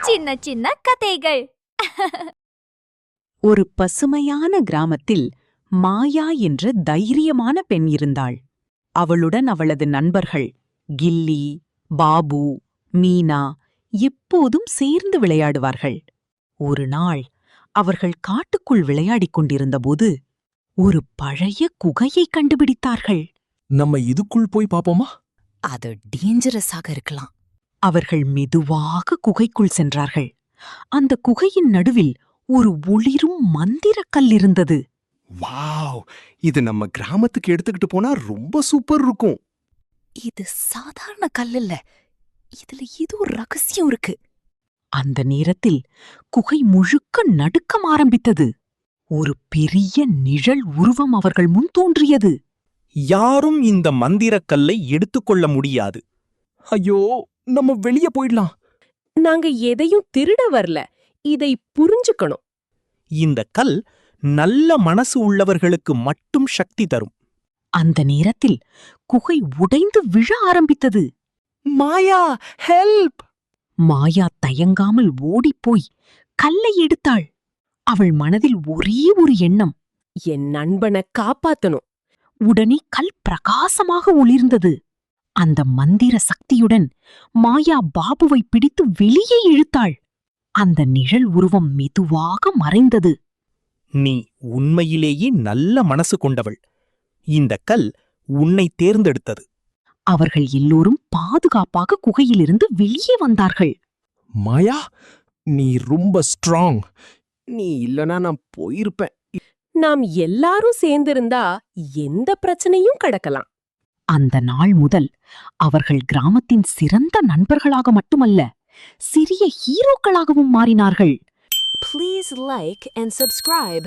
சின்ன சின்ன கதைகள். ஒரு பசுமையான கிராமத்தில் மாயா என்ற தைரியமான பெண் இருந்தாள். அவளுடன் அவளது நண்பர்கள் கில்லி, பாபு, மீனா எப்போதும் சேர்ந்து விளையாடுவார்கள். ஒரு நாள் அவர்கள் காட்டுக்குள் விளையாடிக் கொண்டிருந்தபோது ஒரு பழைய குகையை கண்டுபிடித்தார்கள். நம்ம இதுக்குள் போய் பாப்போமா? அது டேஞ்சரஸாக இருக்கலாம். அவர்கள் மெதுவாக குகைக்குள் சென்றார்கள். அந்த குகையின் நடுவில் ஒரு ஒளிரும் மந்திரக் கல் இருந்தது. வாவ், இது நம்ம கிராமத்துக்கு எடுத்துக்கிட்டு போனா ரொம்ப சூப்பர் இருக்கும். இது சாதாரண கல் இல்ல, இதுல ஏதோ ஒரு ரகசியம் இருக்கு. அந்த நேரத்தில் குகை முழுக்க நடுக்கம் ஆரம்பித்தது. ஒரு பெரிய நிழல் உருவம் அவர்கள் முன் தோன்றியது. யாரும் இந்த மந்திரக்கல்லை எடுத்துக்கொள்ள முடியாது. ஐயோ, நம்ம வெளியே போயிடலாம். நாங்க எதையும் திருட வரல, இதை புரிஞ்சுக்கணும். இந்த கல் நல்ல மனசு உள்ளவர்களுக்கு மட்டும் சக்தி தரும். அந்த நேரத்தில் குகை உடைந்து விழ ஆரம்பித்தது. மாயா, ஹெல்ப்! மாயா தயங்காமல் ஓடிப்போய் கல்லை எடுத்தாள். அவள் மனதில் ஒரே ஒரு எண்ணம், என் நண்பனை காப்பாத்தணும். உடனே கல் பிரகாசமாக ஒளிர்ந்தது. அந்த மந்திர சக்தியுடன் மாயா பாபுவை பிடித்து வெளியே இழுத்தாள். அந்த நிழல் உருவம் மெதுவாக மறைந்தது. நீ உண்மையிலேயே நல்ல மனசு கொண்டவள். இந்த கல் உன்னை தேர்ந்தெடுத்தது. அவர்கள் எல்லோரும் பாதுகாப்பாக குகையிலிருந்து வெளியே வந்தார்கள். மாயா, நீ ரொம்ப ஸ்ட்ராங். நீ இல்லனா நான் போயிருப்பேன். நாம் எல்லாரும் சேர்ந்திருந்தா எந்த பிரச்சனையும் கடக்கலாம். அந்த நாள் முதல் அவர்கள் கிராமத்தின் சிறந்த நண்பர்களாக மட்டுமல்ல, சிறிய ஹீரோக்களாகவும் மாறினார்கள். Please like and subscribe.